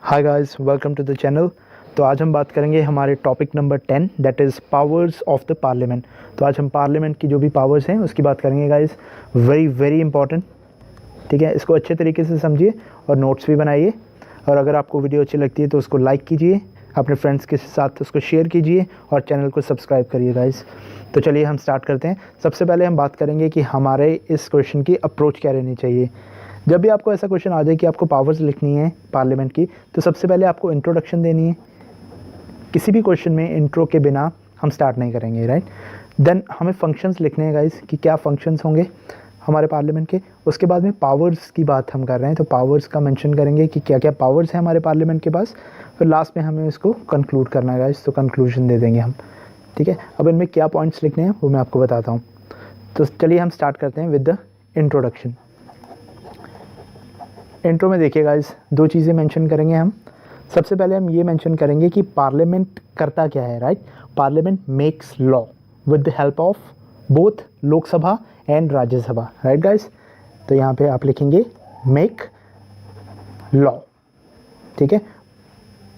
Hi guys, welcome to the channel. तो आज हम बात करेंगे हमारे topic number 10 that is powers of the parliament. तो आज हम पार्लियामेंट की जो भी पावर्स हैं उसकी बात करेंगे गाइस। वेरी वेरी इंपॉर्टेंट, ठीक है। इसको अच्छे तरीके से समझिए और नोट्स भी बनाइए। और अगर आपको वीडियो अच्छी लगती है तो उसको लाइक कीजिए, अपने फ्रेंड्स के साथ उसको शेयर कीजिए और चैनल को सब्सक्राइब करिए गाइस। तो चलिए हम स्टार्ट करते हैं। सबसे पहले हम बात करेंगे कि हमारे इस क्वेश्चन की अप्रोच क्या रहनी चाहिए। जब भी आपको ऐसा क्वेश्चन आ जाए कि आपको पावर्स लिखनी है पार्लियामेंट की, तो सबसे पहले आपको इंट्रोडक्शन देनी है। किसी भी क्वेश्चन में इंट्रो के बिना हम स्टार्ट नहीं करेंगे, राइट। देन हमें फंक्शंस लिखने हैं गाइस कि क्या फंक्शंस होंगे हमारे पार्लियामेंट के। उसके बाद में पावर्स की बात हम कर रहे हैं तो पावर्स का मेंशन करेंगे कि क्या क्या पावर्स हैं हमारे पार्लियामेंट के पास। फिर लास्ट में हमें इसको कंक्लूड करना है गाइस, तो कंक्लूजन दे देंगे हम, ठीक है। अब इनमें क्या पॉइंट्स लिखने हैं वो मैं आपको बताता हूँ। तो चलिए हम स्टार्ट करते हैं विद द इंट्रोडक्शन। इंट्रो में देखिए गाइस, दो चीज़ें मेंशन करेंगे हम। सबसे पहले हम ये मेंशन करेंगे कि पार्लियामेंट करता क्या है, right. Parliament makes law with the help of both Lok Sabha and Rajya Sabha, right guys. तो यहाँ पे आप लिखेंगे मेक लॉ, ठीक है।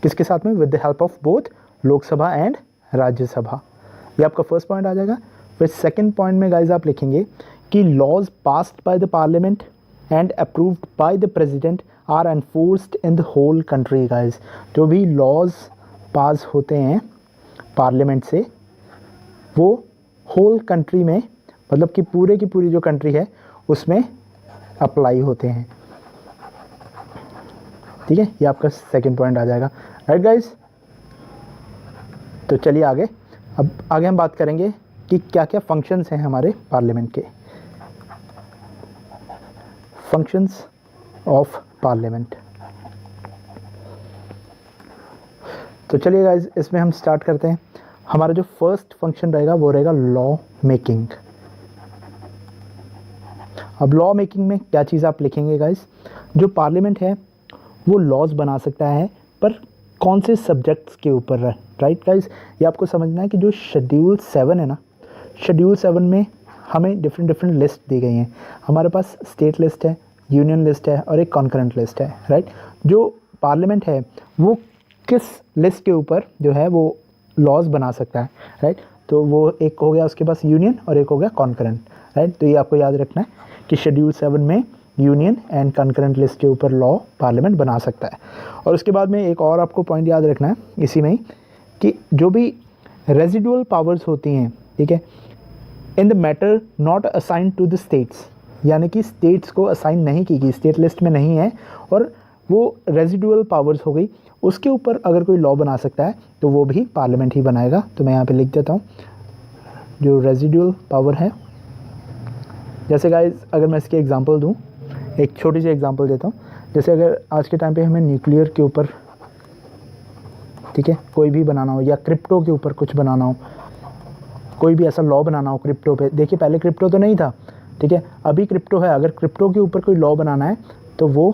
किसके साथ में? With the help of both Lok Sabha and Rajya Sabha. ये आपका फर्स्ट पॉइंट आ जाएगा। फिर सेकंड पॉइंट में गाइस आप लिखेंगे कि laws passed by the parliament and approved by the president are enforced in the whole country guys। जो भी लॉज पास होते हैं पार्लियामेंट से वो होल कंट्री में, मतलब कि पूरे की पूरी जो कंट्री है उसमें अप्लाई होते हैं, ठीक है। ये आपका सेकंड पॉइंट आ जाएगा, राइट गाइस। तो चलिए आगे। अब आगे हम बात करेंगे कि क्या क्या फंक्शंस हैं हमारे पार्लियामेंट के। Functions of parliament. तो चलिए गाइस, इसमें हम स्टार्ट करते हैं। हमारा जो फर्स्ट फंक्शन रहेगा वो रहेगा लॉ मेकिंग। अब लॉ मेकिंग में क्या चीज़ आप लिखेंगे गाइस? जो पार्लियामेंट है वो लॉज बना सकता है, पर कौन से सब्जेक्ट्स के ऊपर, राइट गाइस। ये आपको समझना है कि जो शेड्यूल 7 है ना, शेड्यूल 7 में हमें डिफरेंट लिस्ट दी गई हैं। हमारे पास स्टेट लिस्ट है, यूनियन लिस्ट है और एक कॉन्करेंट लिस्ट है, राइट। जो पार्लियामेंट है वो किस लिस्ट के ऊपर जो है वो लॉज बना सकता है, राइट। तो वो एक हो गया उसके पास यूनियन और एक हो गया कॉन्करेंट, राइट। तो ये आपको याद रखना है कि शेड्यूल 7 में यूनियन एंड कॉन्करेंट लिस्ट के ऊपर लॉ पार्लियामेंट बना सकता है। और उसके बाद में एक और आपको पॉइंट याद रखना है इसी में ही कि जो भी रेजिडुअल पावर्स होती हैं, ठीक है, in the matter not assign to the states, यानी कि स्टेट्स को असाइन नहीं की गई, स्टेट लिस्ट में नहीं है और वो रेजिडुअल पावर्स हो गई, उसके ऊपर अगर कोई लॉ बना सकता है तो वो भी पार्लियामेंट ही बनाएगा। तो मैं यहाँ पे लिख देता हूँ जो रेजिडुअल पावर है। जैसे गाइस अगर मैं इसकी एग्जांपल दूँ, एक छोटी सी एग्जांपल देता हूँ। जैसे अगर आज के टाइम पे हमें न्यूक्लियर के ऊपर, ठीक है, कोई भी बनाना हो या क्रिप्टो के ऊपर कुछ बनाना हो, कोई भी ऐसा लॉ बनाना हो क्रिप्टो पे। देखिए पहले क्रिप्टो तो नहीं था, ठीक है, अभी क्रिप्टो है। अगर क्रिप्टो के ऊपर कोई लॉ बनाना है तो वो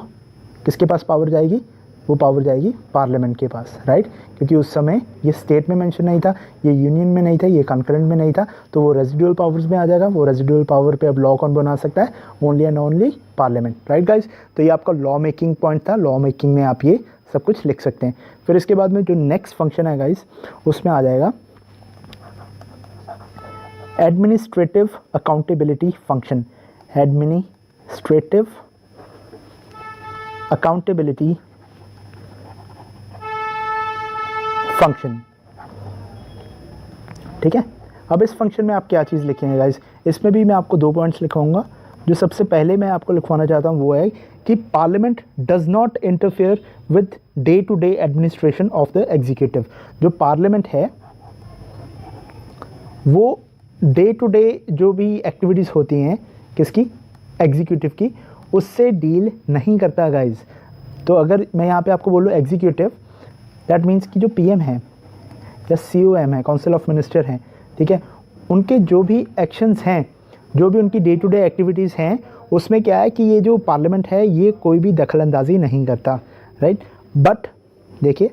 किसके पास पावर जाएगी? वो पावर जाएगी पार्लियामेंट के पास, राइट। क्योंकि उस समय ये स्टेट में मेंशन नहीं था, ये यूनियन में नहीं था, ये कॉन्करेंट में नहीं था, तो वो रेजिडुअल पावर्स में आ जाएगा। वो रेजिडुअल पावर पे अब लॉ कौन बना सकता है? Only and only parliament, right guys. तो ये आपका लॉ मेकिंग पॉइंट था। लॉ मेकिंग में आप ये सब कुछ लिख सकते हैं। फिर इसके बाद में जो नेक्स्ट फंक्शन है गाइज उसमें आ जाएगा administrative accountability function. Administrative accountability function, ठीक है। अब इस फंक्शन में आप क्या चीज़ लिखेंगे गाइस? इसमें भी मैं आपको दो पॉइंट्स लिखवाऊंगा। जो सबसे पहले मैं आपको लिखवाना चाहता हूं वो है कि parliament does not interfere with day to day administration of the executive. जो पार्लियामेंट है वो डे टू डे जो भी एक्टिविटीज़ होती हैं किसकी? एग्जीक्यूटिव की, उससे डील नहीं करता गाइज। तो अगर मैं यहाँ पे आपको बोलूँ एग्जीक्यूटिव, दैट मीन्स कि जो पीएम है या सीओएम है, काउंसिल ऑफ मिनिस्टर हैं, ठीक है, उनके जो भी एक्शंस हैं, जो भी उनकी डे टू डे एक्टिविटीज़ हैं, उसमें क्या है कि ये जो पार्लियामेंट है ये कोई भी दखलंदाजी नहीं करता, राइट। बट देखिए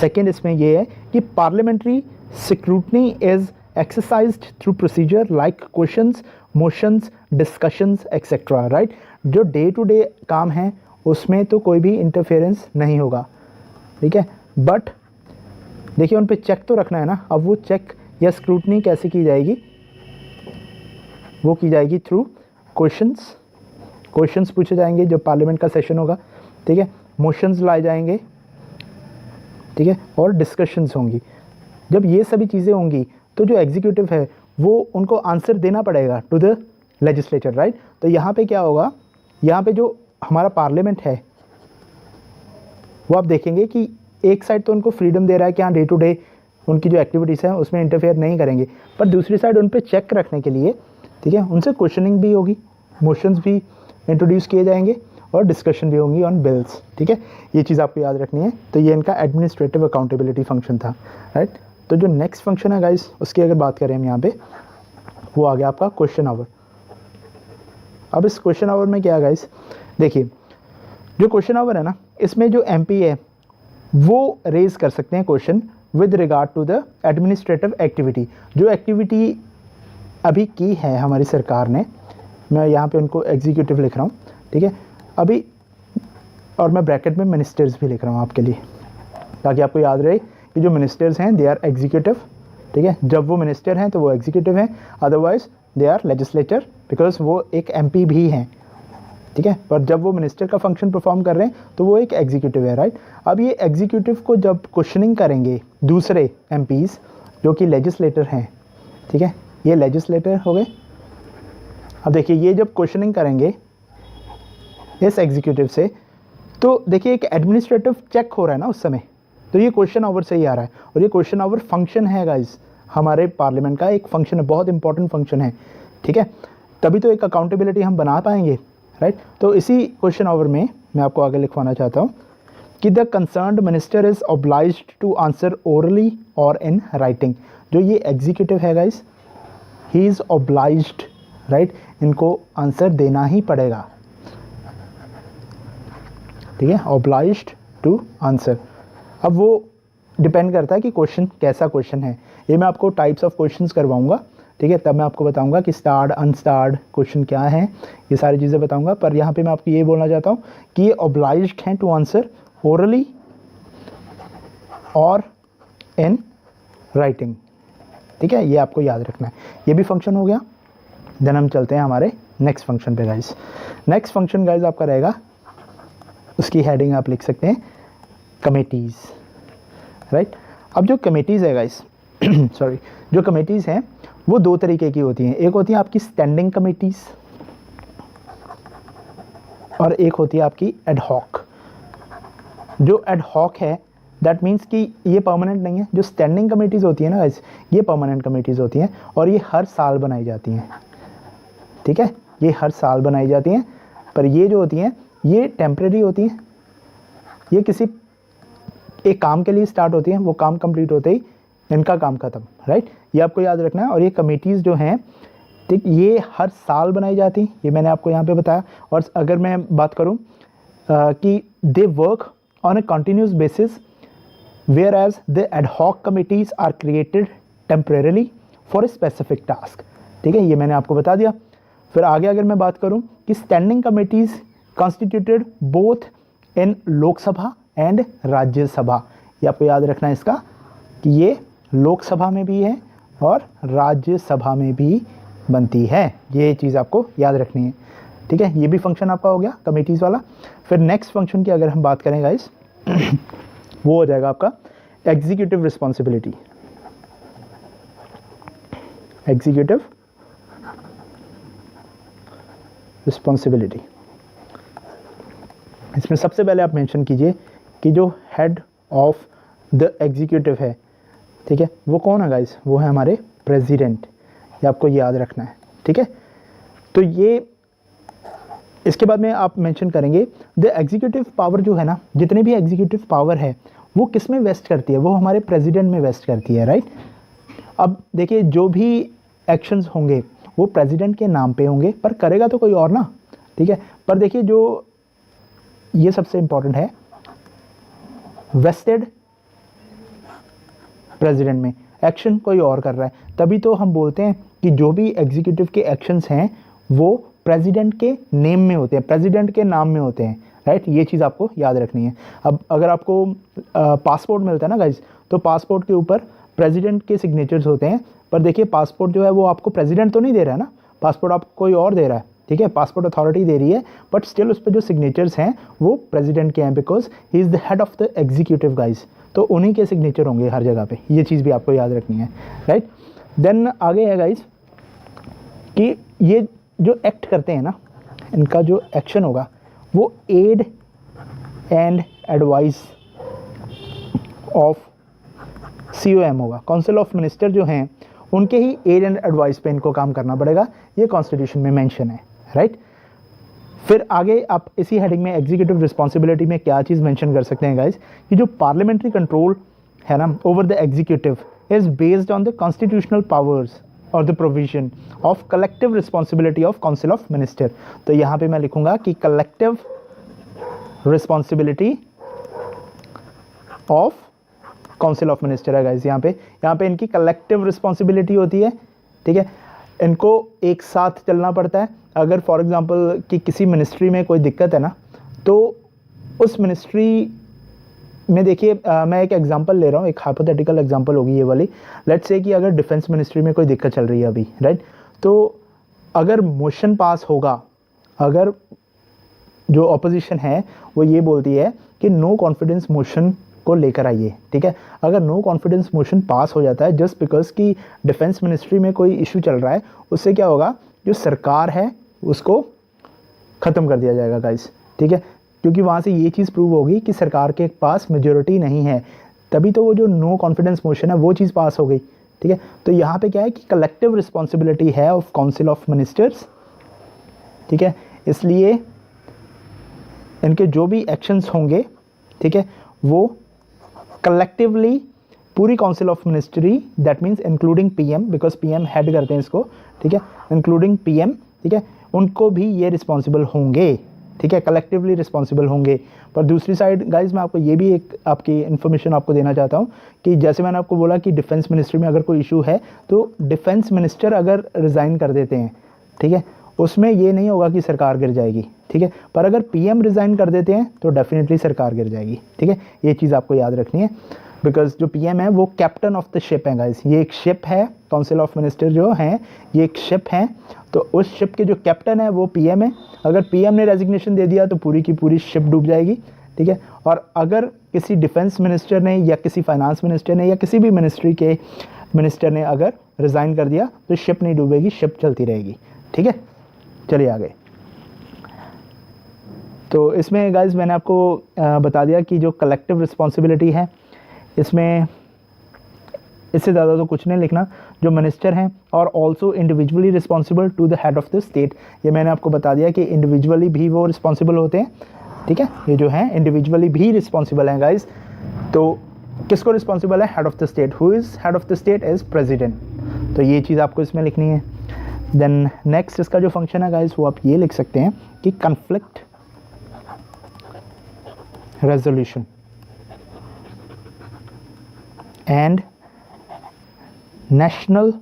सेकेंड इसमें ये है कि parliamentary scrutiny is exercised through procedure like questions, motions, discussions, etc. Right. जो डे टू डे काम है उसमें तो कोई भी इंटरफेरेंस नहीं होगा, ठीक है। बट देखिए उन पे चेक तो रखना है ना। अब वो चेक या स्क्रूटनी कैसे की जाएगी, वो की जाएगी थ्रू क्वेश्चंस पूछे जाएंगे जब पार्लियामेंट का सेशन होगा, ठीक है। मोशंस लाए जाएंगे, ठीक है, और डिस्कशंस होंगी। जब ये सभी चीज़ें होंगी तो जो एग्जीक्यूटिव है वो उनको आंसर देना पड़ेगा टू द लेजिस्लेचर, राइट। तो यहाँ पे क्या होगा, यहाँ पे जो हमारा पार्लियामेंट है वो आप देखेंगे कि एक साइड तो उनको फ्रीडम दे रहा है कि हाँ डे टू डे उनकी जो एक्टिविटीज़ हैं उसमें इंटरफेयर नहीं करेंगे, पर दूसरी साइड उन पर चेक रखने के लिए, ठीक है, उनसे क्वेश्चनिंग भी होगी, मोशंस भी इंट्रोड्यूस किए जाएंगे और डिस्कशन भी होंगी ऑन बिल्स, ठीक है। ये चीज़ आपको याद रखनी है। तो ये इनका एडमिनिस्ट्रेटिव अकाउंटेबिलिटी फंक्शन था, राइट। तो जो नेक्स्ट फंक्शन है गाइस उसकी अगर बात करें हम यहाँ पे, वो आ गया आपका क्वेश्चन आवर। अब इस क्वेश्चन आवर में क्या है गाइस, देखिए जो क्वेश्चन आवर है ना, इसमें जो एमपी है वो रेज कर सकते हैं question with regard to the administrative activity. जो एक्टिविटी अभी की है हमारी सरकार ने, मैं यहाँ पे उनको एग्जीक्यूटिव लिख रहा हूँ, ठीक है अभी, और मैं ब्रैकेट में मिनिस्टर्स भी लिख रहा हूँ आपके लिए, ताकि आपको याद रहे कि जो मिनिस्टर्स हैं दे आर एग्जीक्यूटिव, ठीक है। जब वो मिनिस्टर हैं तो वो एग्जीक्यूटिव हैं, otherwise they are legislator, because वो एक एमपी भी हैं, ठीक है। पर जब वो मिनिस्टर का फंक्शन परफॉर्म कर रहे हैं तो वो एक एग्जीक्यूटिव है, राइट। अब ये एग्जीक्यूटिव को जब क्वेश्चनिंग करेंगे दूसरे एमपीज़ जो कि लेजिस्लेटर हैं, ठीक है, ये लेजिस्लेटर हो गए। अब देखिए ये जब क्वेश्चनिंग करेंगे इस एग्जीक्यूटिव से, तो देखिए एक एडमिनिस्ट्रेटिव चेक हो रहा है ना उस समय, तो ये क्वेश्चन आवर से ही आ रहा है। और ये क्वेश्चन आवर फंक्शन है गाइस, हमारे पार्लियामेंट का एक फंक्शन है, बहुत इंपॉर्टेंट फंक्शन है, ठीक है। तभी तो एक अकाउंटेबिलिटी हम बना पाएंगे, राइट। तो इसी क्वेश्चन आवर में मैं आपको आगे लिखवाना चाहता हूँ कि the concerned minister is obliged to answer orally और इन राइटिंग। जो ये एग्जीक्यूटिव है guys, he is obliged, right, इनको आंसर देना ही पड़ेगा, ठीक है, ऑब्लाइज्ड टू आंसर। अब वो डिपेंड करता है कि क्वेश्चन कैसा क्वेश्चन है। ये मैं आपको टाइप्स ऑफ क्वेश्चंस करवाऊंगा, ठीक है, तब मैं आपको बताऊंगा कि स्टार्ड अनस्टार्ड क्वेश्चन क्या है, ये सारी चीज़ें बताऊंगा। पर यहाँ पे मैं आपको ये बोलना चाहता हूँ कि ये ऑब्लाइज्ड हैं टू आंसर ओरली और इन राइटिंग, ठीक है, ये आपको याद रखना है। ये भी फंक्शन हो गया। देन हम चलते हैं हमारे नेक्स्ट फंक्शन पे गाइस। नेक्स्ट फंक्शन गाइस आपका रहेगा, उसकी हेडिंग आप लिख सकते हैं कमेटीज़, राइट। अब जो कमेटीज़ है गाइस सॉरी, जो कमेटीज़ हैं वो दो तरीके की होती हैं। एक होती है आपकी स्टैंडिंग कमेटीज़ और एक होती है आपकी एडहॉक। जो एडहॉक है दैट मीन्स कि ये परमानेंट नहीं है। जो स्टैंडिंग कमेटीज़ होती है ना गाइस, ये परमानेंट कमेटीज़ होती हैं और ये हर साल बनाई जाती हैं, ठीक है, ये हर साल बनाई जाती हैं। पर ये जो होती हैं ये टेम्परेरी होती हैं, ये किसी एक काम के लिए स्टार्ट होती हैं, वो काम कंप्लीट होते ही इनका काम ख़त्म, राइट। ये आपको याद रखना है। और ये कमेटीज़ जो हैं, ठीक, ये हर साल बनाई जाती, ये मैंने आपको यहाँ पे बताया। और अगर मैं बात करूँ कि they work on a continuous basis, whereas the ad hoc committees are created temporarily for a specific task, ठीक है, ये मैंने आपको बता दिया। फिर आगे अगर मैं बात करूँ कि standing committees constituted both in Lok Sabha and Rajya Sabha, ये आपको याद रखना है इसका कि ये लोकसभा में भी है और राज्यसभा में भी बनती है, ये चीज़ आपको याद रखनी है, ठीक है। ये भी फंक्शन आपका हो गया कमेटीज़ वाला। फिर नेक्स्ट फंक्शन की अगर हम बात करें गाइस वो हो जाएगा आपका एग्जीक्यूटिव रिस्पॉन्सिबिलिटी। एग्जीक्यूटिव रिस्पॉन्सिबिलिटी, इसमें सबसे पहले आप मेंशन कीजिए कि जो हेड ऑफ द एग्जीक्यूटिव है, ठीक है, वो कौन है गाइस, वो है हमारे प्रेसिडेंट, ये आपको याद रखना है, ठीक है। तो ये इसके बाद में आप मेंशन करेंगे द एग्जीक्यूटिव पावर जो है ना, जितने भी एग्जीक्यूटिव पावर है वो किस में वेस्ट करती है, वो हमारे प्रेसिडेंट में वेस्ट करती है, राइट। अब देखिए जो भी एक्शंस होंगे वो प्रेसिडेंट के नाम पे होंगे, पर करेगा तो कोई और ना, ठीक है। पर देखिए जो ये सबसे इंपॉर्टेंट है, वेस्टेड प्रेसिडेंट में, एक्शन कोई और कर रहा है, तभी तो हम बोलते हैं कि जो भी एग्जीक्यूटिव के एक्शंस हैं वो प्रेसिडेंट के नेम में होते हैं, प्रेसिडेंट के नाम में होते हैं, राइट, ये चीज़ आपको याद रखनी है। अब अगर आपको पासपोर्ट मिलता है ना गाइज, तो पासपोर्ट के ऊपर प्रेसिडेंट के सिग्नेचर्स होते हैं, पर देखिए पासपोर्ट जो है वो आपको प्रेसिडेंट तो नहीं दे रहा है ना, पासपोर्ट आपको कोई और दे रहा है, ठीक है, पासपोर्ट अथॉरिटी दे रही है, बट स्टिल उस पर जो सिग्नेचर्स हैं वो प्रेसिडेंट के हैं, because he is the head of the executive guys, तो उन्हीं के सिग्नेचर होंगे हर जगह पे, ये चीज़ भी आपको याद रखनी है, राइट। देन आगे है गाइज कि ये जो एक्ट करते हैं ना, इनका जो एक्शन होगा वो aid and advice of COM होगा, काउंसिल ऑफ मिनिस्टर जो हैं उनके ही एड एंड एडवाइस पे इनको काम करना पड़ेगा, ये कॉन्स्टिट्यूशन में मेंशन है, राइट। फिर आगे आप इसी हेडिंग में एग्जीक्यूटिव रिस्पॉन्सिबिलिटी में क्या चीज़ मेंशन कर सकते हैं गाइज, कि जो पार्लियामेंट्री कंट्रोल है ना over the executive is based on the constitutional powers और the provision of collective responsibility of council of minister. तो यहाँ पे मैं लिखूंगा कि collective responsibility of council of minister है गाइज, यहाँ पे इनकी कलेक्टिव रिस्पॉन्सिबिलिटी होती है, ठीक है, इनको एक साथ चलना पड़ता है। अगर फॉर एग्जांपल कि किसी मिनिस्ट्री में कोई दिक्कत है ना, तो उस मिनिस्ट्री में देखिए मैं एक एग्जांपल ले रहा हूँ, एक हाइपोथेटिकल एग्जांपल होगी ये वाली। लेट्स से कि अगर डिफेंस मिनिस्ट्री में कोई दिक्कत चल रही है अभी, राइट, तो अगर मोशन पास होगा, अगर जो ऑपोजिशन है वो ये बोलती है कि नो कॉन्फिडेंस मोशन को लेकर आइए, ठीक है, अगर नो कॉन्फिडेंस मोशन पास हो जाता है जस्ट बिकॉज कि डिफेंस मिनिस्ट्री में कोई इशू चल रहा है, उससे क्या होगा, जो सरकार है उसको ख़त्म कर दिया जाएगा गाइस, ठीक है, क्योंकि वहाँ से ये चीज़ प्रूव होगी कि सरकार के पास मेजॉरिटी नहीं है, तभी तो वो जो नो कॉन्फिडेंस मोशन है वो चीज़ पास हो गई, ठीक है। तो यहाँ पे क्या है कि कलेक्टिव रिस्पॉन्सिबिलिटी है ऑफ काउंसिल ऑफ मिनिस्टर्स, ठीक है, इसलिए इनके जो भी एक्शंस होंगे, ठीक है, वो कलेक्टिवली पूरी council of ministry, that means including PM, because PM head करते हैं इसको, ठीक है, इंक्लूडिंग PM, ठीक है, उनको भी ये रिस्पॉन्सिबल होंगे, ठीक है, कलेक्टिवली रिस्पॉन्सिबल होंगे। पर दूसरी साइड गाइज मैं आपको ये भी एक आपकी इन्फॉर्मेशन आपको देना चाहता हूँ कि जैसे मैंने आपको बोला कि डिफेंस मिनिस्ट्री में अगर कोई इशू है तो डिफेंस मिनिस्टर अगर रिज़ाइन कर देते हैं, ठीक है, उसमें ये नहीं होगा कि सरकार गिर जाएगी, ठीक है, पर अगर PM रिज़ाइन कर देते हैं तो डेफिनेटली सरकार गिर जाएगी, ठीक है, ये चीज़ आपको याद रखनी है, बिकॉज जो PM है वो कैप्टन ऑफ द शिप है गाइस, ये एक शिप है, काउंसिल ऑफ मिनिस्टर जो हैं ये एक शिप है, तो उस शिप के जो कैप्टन है वो PM है। अगर PM ने रेजिग्नेशन दे दिया तो पूरी की पूरी शिप डूब जाएगी, ठीक है, और अगर किसी डिफेंस मिनिस्टर ने या किसी फाइनेंस मिनिस्टर ने या किसी भी मिनिस्ट्री के मिनिस्टर ने अगर रिज़ाइन कर दिया तो शिप नहीं डूबेगी, शिप चलती रहेगी, ठीक है। चलिए आगे। तो इसमें गाइज मैंने आपको बता दिया कि जो कलेक्टिव रिस्पॉन्सिबिलिटी है इसमें इससे ज़्यादा तो कुछ नहीं लिखना, जो मिनिस्टर हैं और also individually responsible to the head of the state, ये मैंने आपको बता दिया कि इंडिविजुअली भी वो रिस्पॉन्सिबल होते हैं, ठीक है, ये जो हैं इंडिविजुअली भी रिस्पॉन्सिबल हैं गाइज। तो किसको रिस्पॉन्सिबल है, head of the state, who is head of the state is president, तो ये चीज़ आपको इसमें लिखनी है। देन नेक्स्ट इसका जो फंक्शन है गाइज वो आप ये लिख सकते हैं कि conflict resolution and national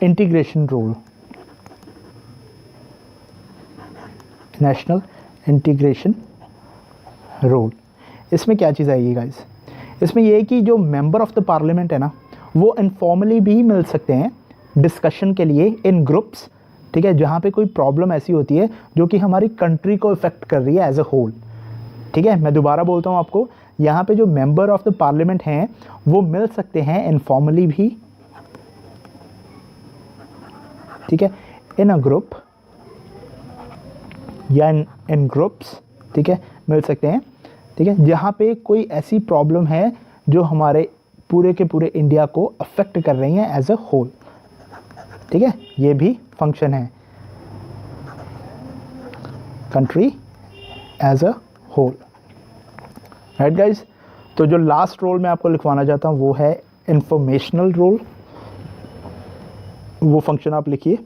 integration role, national integration role, इसमें क्या चीज़ आएगी गाइज, इसमें यह है कि जो मेंबर ऑफ द पार्लियामेंट है ना वो इनफॉर्मली भी मिल सकते हैं डिस्कशन के लिए इन ग्रुप्स, ठीक है, जहाँ पे कोई प्रॉब्लम ऐसी होती है जो कि हमारी कंट्री को इफेक्ट कर रही है एज अ होल, ठीक है। मैं दोबारा बोलता हूँ आपको, यहाँ पे जो मेंबर ऑफ द पार्लियामेंट हैं वो मिल सकते हैं इनफॉर्मली भी, ठीक है, इन अ ग्रुप या इन ग्रुप्स, ठीक है, मिल सकते हैं, ठीक है, जहाँ पे कोई ऐसी प्रॉब्लम है जो हमारे पूरे के पूरे इंडिया को अफेक्ट कर रही हैं एज अ होल, ठीक है, ये भी फंक्शन है country as a whole, right guys. तो जो लास्ट रोल मैं आपको लिखवाना चाहता हूँ वो है इंफॉर्मेशनल रोल, वो फंक्शन आप लिखिए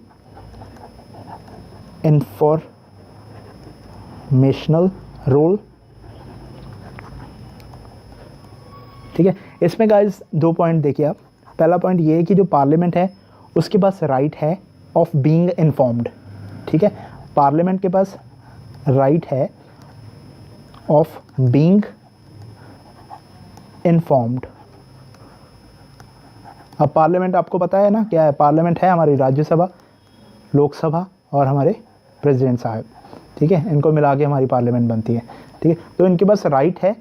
इंफॉर्मेशनल रोल, ठीक है। इसमें गाइज दो पॉइंट देखिए आप, पहला पॉइंट ये है कि जो पार्लियामेंट है उसके पास राइट है ऑफ बीइंग इन्फॉर्म्ड, ठीक है, पार्लियामेंट के पास राइट है ऑफ बीइंग इन्फॉर्म्ड। अब पार्लियामेंट आपको पता है ना क्या है, पार्लियामेंट है हमारी राज्यसभा, लोकसभा और हमारे प्रेसिडेंट साहब, ठीक है, इनको मिला के हमारी पार्लियामेंट बनती है, ठीक है। तो इनके पास राइट है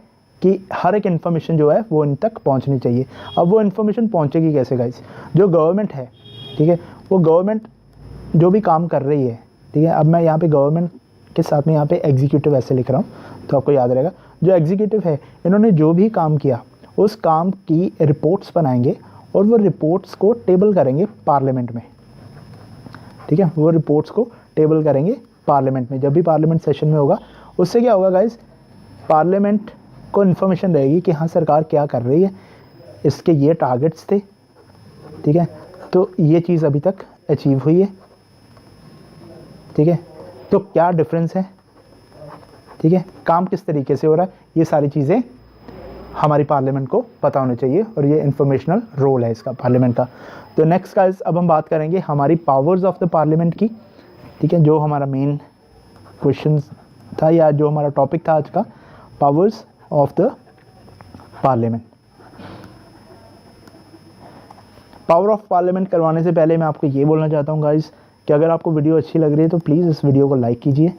कि हर एक इन्फॉर्मेशन जो है वो इन तक पहुंचनी चाहिए। अब वो इन्फॉर्मेशन पहुंचेगी कैसे गाइस, जो गवर्नमेंट है, ठीक है, वो गवर्नमेंट जो भी काम कर रही है, ठीक है। अब मैं यहाँ पे गवर्नमेंट के साथ में यहाँ पे एग्जीक्यूटिव ऐसे लिख रहा हूँ तो आपको याद रहेगा, जो एग्जीक्यूटिव है इन्होंने जो भी काम किया उस काम की रिपोर्ट्स बनाएंगे और वो रिपोर्ट्स को टेबल करेंगे पार्लियामेंट में, ठीक है। वो रिपोर्ट्स को टेबल करेंगे पार्लियामेंट में, जब भी पार्लियामेंट सेशन में होगा। उससे क्या होगा गाइस, पार्लियामेंट को इन्फॉर्मेशन रहेगी कि हाँ सरकार क्या कर रही है, इसके ये टारगेट्स थे, ठीक है, तो ये चीज़ अभी तक अचीव हुई है, ठीक है, तो क्या डिफरेंस है, ठीक है, काम किस तरीके से हो रहा है, ये सारी चीज़ें हमारी पार्लियामेंट को पता होना चाहिए और ये इंफॉर्मेशनल रोल है इसका पार्लियामेंट का। तो नेक्स्ट गाइस अब हम बात करेंगे हमारी पावर्स ऑफ द पार्लियामेंट की, ठीक है, जो हमारा मेन क्वेश्चन था या जो हमारा टॉपिक था आज का, powers of the parliament. Power of parliament करवाने से पहले मैं आपको ये बोलना चाहता हूँ गाइस कि अगर आपको वीडियो अच्छी लग रही है तो प्लीज़ इस वीडियो को लाइक कीजिए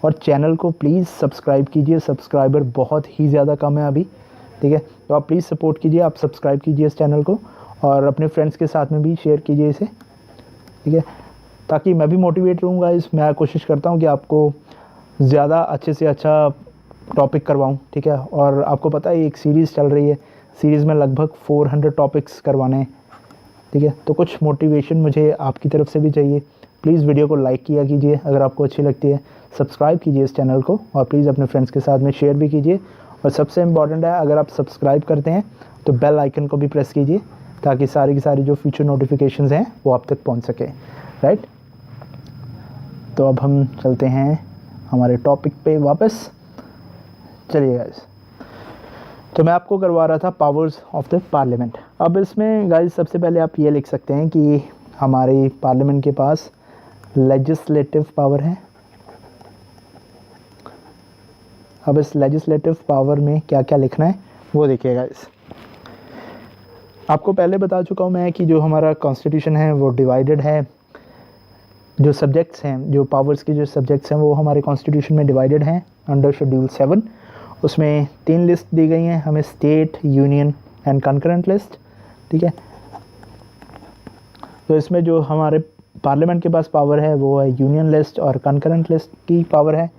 और चैनल को प्लीज़ सब्सक्राइब कीजिए। सब्सक्राइबर बहुत ही ज़्यादा कम है अभी, ठीक है, तो आप प्लीज़ सपोर्ट कीजिए, आप सब्सक्राइब कीजिए इस चैनल को और अपने फ्रेंड्स के साथ में भी शेयर कीजिए इसे, ठीक है, ताकि मैं भी मोटिवेट रहूँ गाइस। मैं कोशिश करता हूँ कि आपको ज़्यादा अच्छे से अच्छा टॉपिक करवाऊँ, ठीक है, और आपको पता है एक सीरीज़ चल रही है, सीरीज़ में लगभग 400 टॉपिक्स करवाने हैं, ठीक है, तो कुछ मोटिवेशन मुझे आपकी तरफ से भी चाहिए। प्लीज़ वीडियो को लाइक किया कीजिए अगर आपको अच्छी लगती है, सब्सक्राइब कीजिए इस चैनल को और प्लीज़ अपने फ्रेंड्स के साथ में शेयर भी कीजिए। और सबसे इम्पॉर्टेंट है, अगर आप सब्सक्राइब करते हैं तो बेल आइकन को भी प्रेस कीजिए ताकि सारी की सारी जो फ्यूचर नोटिफिकेशंस हैं वो आप तक पहुंच सके, राइट। तो अब हम चलते हैं हमारे टॉपिक पे वापस, चलिए गाइस। तो मैं आपको करवा रहा था पावर्स ऑफ द पार्लियामेंट। अब इसमें गाइस सबसे पहले आप ये लिख सकते हैं कि हमारी पार्लियामेंट के पास लेजिस्लेटिव पावर है। अब इस लेजिस्लेटिव पावर में क्या क्या लिखना है वो देखिए गाइस। आपको पहले बता चुका हूँ मैं कि जो हमारा कॉन्स्टिट्यूशन है वो डिवाइडेड है, जो सब्जेक्ट्स हैं, जो पावर्स के जो सब्जेक्ट्स हैं वो हमारे कॉन्स्टिट्यूशन में डिवाइडेड हैं अंडर शेड्यूल 7। उसमें 3 लिस्ट दी गई हैं हमें, state, union and concurrent list, ठीक है। तो इसमें जो हमारे पार्लियामेंट के पास पावर है वो है यूनियन लिस्ट और कंकरेंट लिस्ट की पावर है,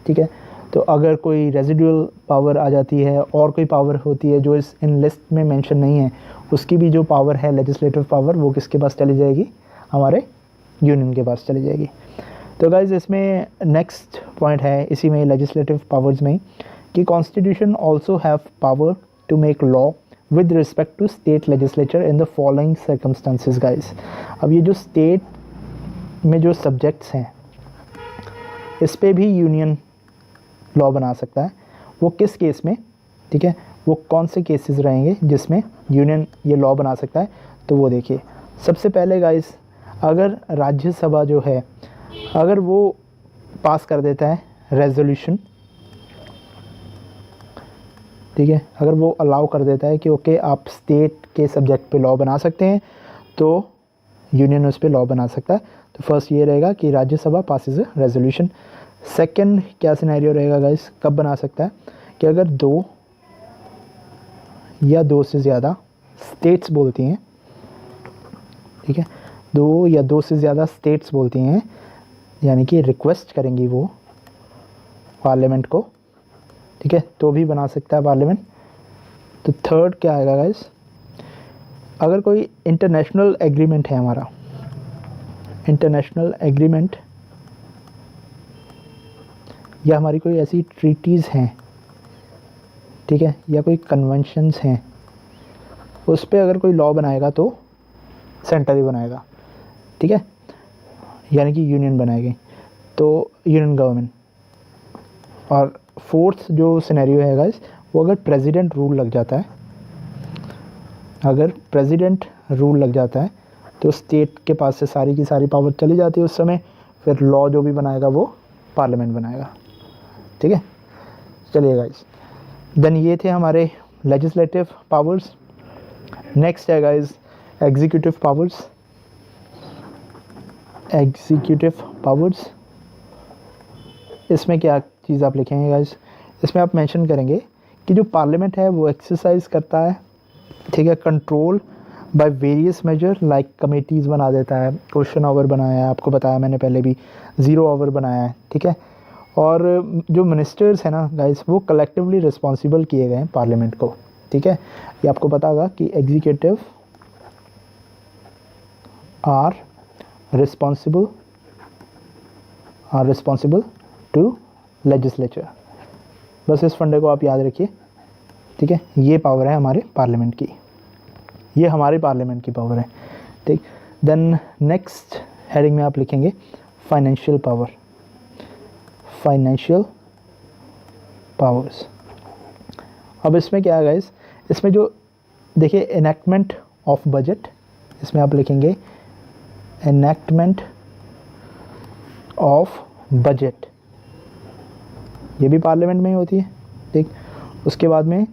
ठीक है। तो अगर कोई रेजिडुअल पावर आ जाती है और कोई पावर होती है जो इन लिस्ट में मेंशन नहीं है, उसकी भी जो पावर है लेजिस्लेटिव पावर, वो किसके पास चली जाएगी, हमारे यूनियन के पास चली जाएगी। तो गाइज इसमें नेक्स्ट पॉइंट है इसी में लेजिस्लेटिव पावर्स में कि constitution also have power to make law with respect to state legislature in the following circumstances guys. अब ये जो स्टेट में जो सब्जेक्ट्स हैं इस पे भी यूनियन लॉ बना सकता है। वो किस केस में, ठीक है, वो कौन से केसेस रहेंगे जिसमें यूनियन ये लॉ बना सकता है, तो वो देखिए। सबसे पहले गाइस, अगर राज्यसभा जो है अगर वो पास कर देता है रेजोल्यूशन, ठीक है, अगर वो अलाउ कर देता है कि ओके आप स्टेट के सब्जेक्ट पे लॉ बना सकते हैं, तो यूनियन उस पर लॉ बना सकता है। तो फर्स्ट ये रहेगा कि Rajya Sabha passes a resolution. Second क्या सिनेरियो रहेगा गाइस, कब बना सकता है, कि अगर 2 या 2 से ज़्यादा स्टेट्स बोलती हैं, ठीक है, 2 या 2 से ज़्यादा स्टेट्स बोलती हैं, यानी कि रिक्वेस्ट करेंगी वो पार्लियामेंट को, ठीक है, तो भी बना सकता है पार्लियामेंट। तो थर्ड क्या आएगा गाइस, अगर कोई इंटरनेशनल एग्रीमेंट है हमारा, इंटरनेशनल एग्रीमेंट या हमारी कोई ऐसी ट्रीटीज़ हैं, ठीक है, या कोई कन्वेंशंस हैं, उस पर अगर कोई लॉ बनाएगा तो सेंटर ही बनाएगा, ठीक है, यानी कि यूनियन बनाएगी, तो यूनियन गवर्नमेंट। और फोर्थ जो सिनेरियो है गाइस, वो अगर प्रेसिडेंट रूल लग जाता है, अगर प्रेसिडेंट रूल लग जाता है तो स्टेट के पास से सारी की सारी पावर चली जाती है उस समय, फिर लॉ जो भी बनाएगा वो पार्लियामेंट बनाएगा, ठीक है। चलिए गाइस, देन ये थे हमारे लेजिस्लेटिव पावर्स। नेक्स्ट है guys executive powers. Executive powers, इसमें क्या चीज़ आप लिखेंगे गाइस, इसमें आप मेंशन करेंगे कि जो पार्लियामेंट है वो एक्सरसाइज करता है, ठीक है, control by various measure, like committees बना देता है, क्वेश्चन आवर बनाया है, आपको बताया मैंने पहले भी, ज़ीरो आवर बनाया है, ठीक है। और जो मिनिस्टर्स हैं ना गाइस, वो कलेक्टिवली रिस्पॉन्सिबल किए गए हैं पार्लियामेंट को, ठीक है। ये आपको पता होगा कि executive are responsible to legislature. बस इस फंडे को आप याद रखिए, ठीक है। ये पावर है हमारे पार्लियामेंट की, ये हमारे पार्लियामेंट की पावर है, ठीक। देन नेक्स्ट हेडिंग में आप लिखेंगे फाइनेंशियल पावर, फाइनेंशियल पावर्स। अब इसमें क्या है गाइस, इसमें जो देखिए एनैक्टमेंट ऑफ बजट, इसमें आप लिखेंगे एनैक्टमेंट ऑफ बजट, ये भी पार्लियामेंट में ही होती है, ठीक। उसके बाद में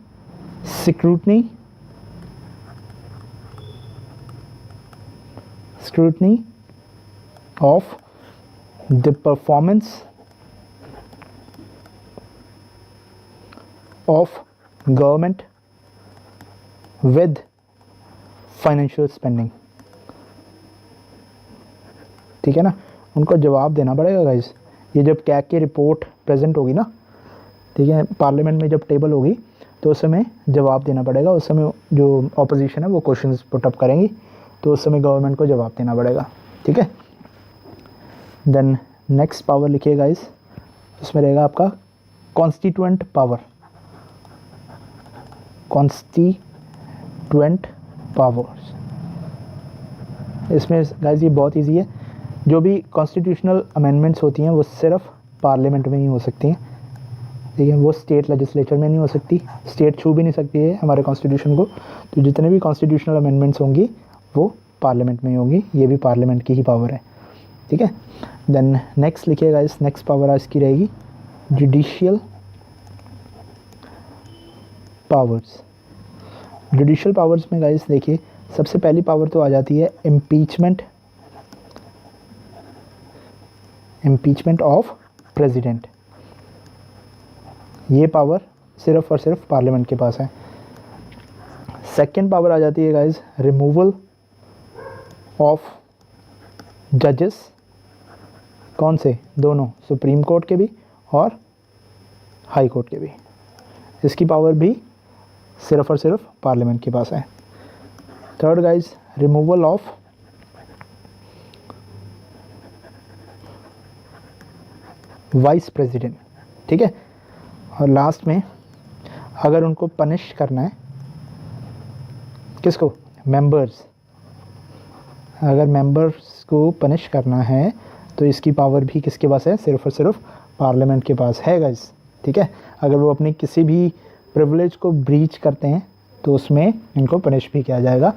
scrutiny of the performance of government with financial spending, ठीक है ना। उनको जवाब देना पड़ेगा गाइस, ये जब कैग की रिपोर्ट प्रेजेंट होगी ना, ठीक है, पार्लियामेंट में जब टेबल होगी तो उस समय जवाब देना पड़ेगा। उस समय जो ऑपोजिशन है वो क्वेश्चंस पुटअप करेंगी, तो उस समय गवर्नमेंट को जवाब देना पड़ेगा, ठीक है। देन नेक्स्ट पावर लिखिए गाइस, उसमें रहेगा आपका कॉन्स्टिट्यूएंट पावर, कॉन्स्टिट्यूएंट पावर्स। इसमें गाइस ये बहुत इजी है, जो भी कॉन्स्टिट्यूशनल अमेंडमेंट्स होती हैं वो सिर्फ पार्लियामेंट में ही हो सकती हैं, ठीक है। वो स्टेट लेजिस्लेचर में नहीं हो सकती, स्टेट छू भी नहीं सकती है हमारे कॉन्स्टिट्यूशन को। तो जितने भी कॉन्स्टिट्यूशनल अमेंडमेंट्स होंगी वो पार्लियामेंट में ही होंगी, ये भी पार्लियामेंट की ही पावर है, ठीक है। देन नेक्स्ट लिखिएगा, इस नेक्स्ट पावर आज की रहेगी जुडिशियल पावर्स। जुडिशियल पावर्स में गाइस देखिए सबसे पहली पावर तो आ जाती है इम्पीचमेंट ऑफ प्रेसिडेंट। ये पावर सिर्फ और सिर्फ पार्लियामेंट के पास है। सेकंड पावर आ जाती है गाइस रिमूवल ऑफ जजेस, कौन से, दोनों, सुप्रीम कोर्ट के भी और हाई कोर्ट के भी। इसकी पावर भी सिर्फ और सिर्फ पार्लियामेंट के पास है। Third guys removal of vice president, ठीक है। और लास्ट में अगर उनको पनिश करना है, किसको, मेंबर्स, अगर मेंबर्स को पनिश करना है तो इसकी पावर भी किसके पास है, सिर्फ और सिर्फ पार्लियामेंट के पास है गाइस, ठीक है। अगर वो अपनी किसी भी प्रिविलेज को ब्रीच करते हैं तो उसमें इनको पनिश भी किया जाएगा,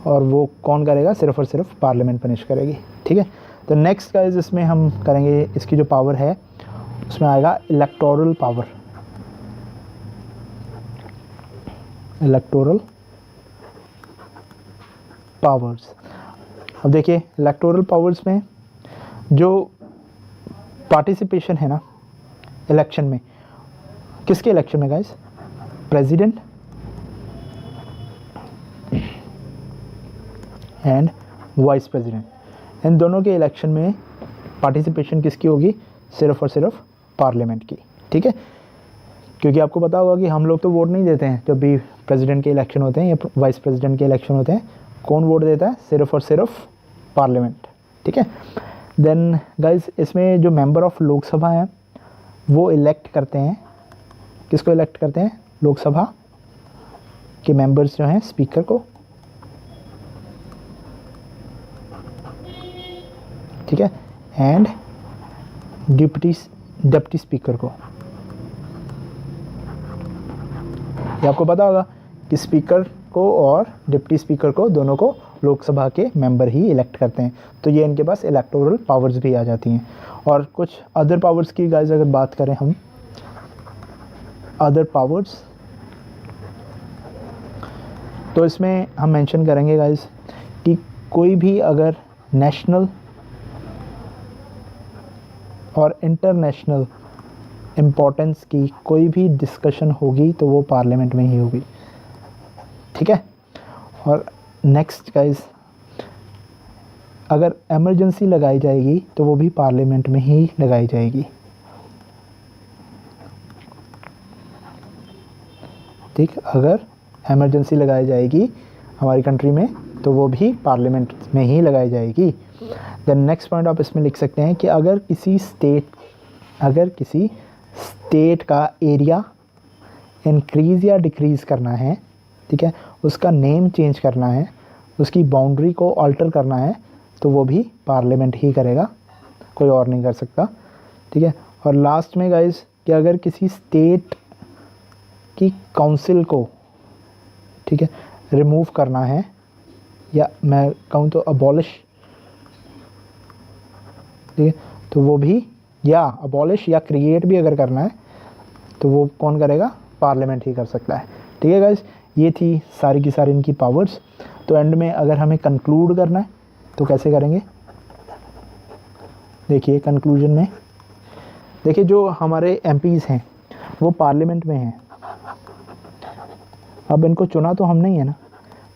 और वो कौन करेगा, सिर्फ और सिर्फ पार्लियामेंट पनिश करेगी, ठीक है। तो नेक्स्ट गाइस इसमें हम करेंगे, इसकी जो पावर है उसमें आएगा इलेक्टोरल पावर, इलेक्टोरल पावर्स। अब देखिए इलेक्टोरल पावर्स में जो पार्टिसिपेशन है ना इलेक्शन में, किसके इलेक्शन में guys, president and vice president, इन दोनों के इलेक्शन में पार्टिसिपेशन किसकी होगी, सिर्फ और सिर्फ पार्लियामेंट की, ठीक है। क्योंकि आपको पता होगा कि हम लोग तो वोट नहीं देते हैं जब भी प्रेसिडेंट के इलेक्शन होते हैं या वाइस प्रेसिडेंट के इलेक्शन होते हैं, कौन वोट देता है, सिर्फ और सिर्फ पार्लियामेंट, ठीक है। देन गाइस इसमें जो मेंबर ऑफ लोकसभा हैं वो इलेक्ट करते हैं, किसको इलेक्ट करते हैं, लोकसभा के मेंबर्स जो हैं स्पीकर को, ठीक है, एंड डिप्टी स्पीकर को। ये आपको पता होगा कि स्पीकर को और डिप्टी स्पीकर को, दोनों को लोकसभा के मेंबर ही इलेक्ट करते हैं। तो ये इनके पास इलेक्टोरल पावर्स भी आ जाती हैं। और कुछ अदर पावर्स की गाइस अगर बात करें हम, अदर पावर्स, तो इसमें हम मेंशन करेंगे गाइस कि कोई भी अगर नेशनल और इंटरनेशनल इम्पोर्टेंस की कोई भी डिस्कशन होगी तो वो पार्लियामेंट में ही होगी, ठीक है। और नेक्स्ट गाइस, अगर इमरजेंसी लगाई जाएगी तो वो भी पार्लियामेंट में ही लगाई जाएगी, ठीक। अगर इमरजेंसी लगाई जाएगी हमारी कंट्री में तो वो भी पार्लियामेंट में ही लगाई जाएगी। देन नेक्स्ट पॉइंट आप इसमें लिख सकते हैं कि अगर किसी स्टेट का एरिया इंक्रीज़ या डिक्रीज़ करना है, ठीक है, उसका नेम चेंज करना है, उसकी बाउंड्री को अल्टर करना है, तो वो भी पार्लियामेंट ही करेगा, कोई और नहीं कर सकता, ठीक है। और लास्ट में गाइस कि अगर किसी स्टेट की काउंसिल को, ठीक है, रिमूव करना है या मैं कहूँ तो अबॉलिश, ठीक है, तो वो भी, या अबॉलिश या क्रिएट भी अगर करना है तो वो कौन करेगा, पार्लियामेंट ही कर सकता है, ठीक है गाइस। ये थी सारी की सारी इनकी पावर्स। तो एंड में अगर हमें कंक्लूड करना है तो कैसे करेंगे, देखिए कंक्लूजन में देखिए जो हमारे एमपीज़ हैं वो पार्लियामेंट में हैं, अब इनको चुना तो हमने ही है ना,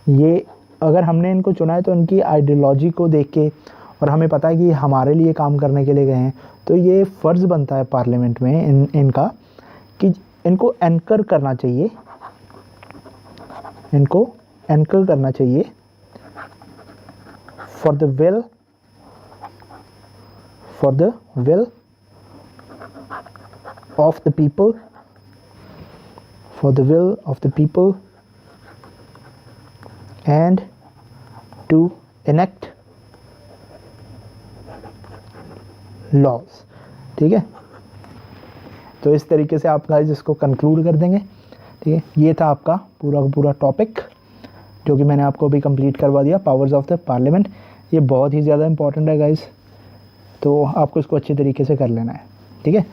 ये अगर हमने इनको चुना है तो इनकी आइडियोलॉजी को देख के और हमें पता है कि हमारे लिए काम करने के लिए गए हैं, तो ये फ़र्ज़ बनता है पार्लियामेंट में इनका कि इनको एंकर करना चाहिए, इनको एंकर करना चाहिए for the will of the people, for the will of the people and to enact laws, ठीक है। तो इस तरीके से आप गाइस इसको कंक्लूड कर देंगे, ठीक है। ये था आपका पूरा का पूरा टॉपिक जो कि मैंने आपको अभी कंप्लीट करवा दिया, पावर्स ऑफ द पार्लियामेंट। ये बहुत ही ज़्यादा इंपॉर्टेंट है गाइस, तो आपको इसको अच्छे तरीके से कर लेना है, ठीक है।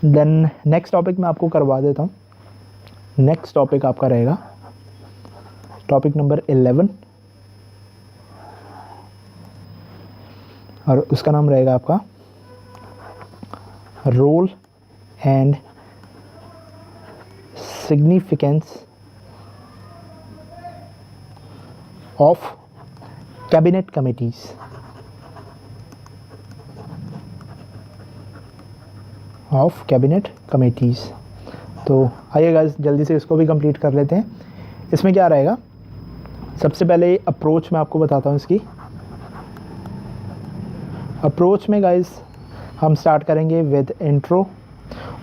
देन नेक्स्ट टॉपिक मैं आपको करवा देता हूँ। नेक्स्ट टॉपिक आपका रहेगा टॉपिक नंबर 11 और उसका नाम रहेगा आपका role and significance of cabinet committees. Of cabinet committees. तो आइए गाइस जल्दी से इसको भी कंप्लीट कर लेते हैं। इसमें क्या रहेगा, सबसे पहले अप्रोच मैं आपको बताता हूँ इसकी। अप्रोच में गाइस हम स्टार्ट करेंगे विद इंट्रो,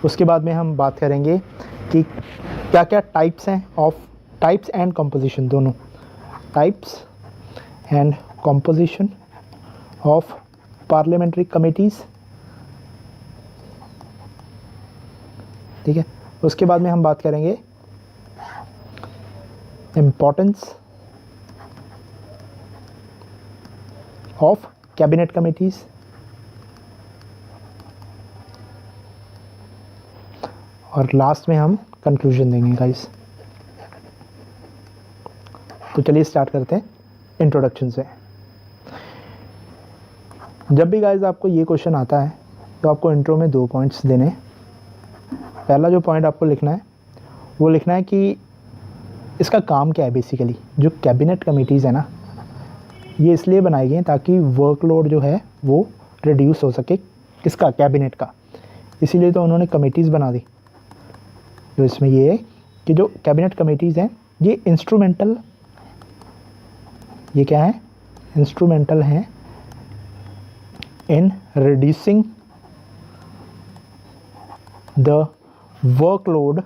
उसके बाद में हम बात करेंगे कि क्या क्या टाइप्स हैं ऑफ टाइप्स एंड कंपोजिशन, दोनों types and composition of parliamentary committees, ठीक है। उसके बाद में हम बात करेंगे इम्पोर्टेंस ऑफ कैबिनेट कमिटीज़, और लास्ट में हम कंक्लूजन देंगे गाइस। तो चलिए स्टार्ट करते हैं इंट्रोडक्शन से। जब भी गाइस आपको ये क्वेश्चन आता है तो आपको इंट्रो में 2 पॉइंट्स देने हैं। पहला जो पॉइंट आपको लिखना है वो लिखना है कि इसका काम क्या है। बेसिकली जो कैबिनेट कमिटीज़ है ना, ये इसलिए बनाई गई हैं ताकि वर्कलोड जो है वो रिड्यूस हो सके, किसका, कैबिनेट का। इसीलिए तो उन्होंने कमिटीज़ बना दी। तो इसमें ये है कि जो कैबिनेट कमिटीज़ हैं ये इंस्ट्रूमेंटल, ये क्या है, इंस्ट्रूमेंटल हैं in reducing the workload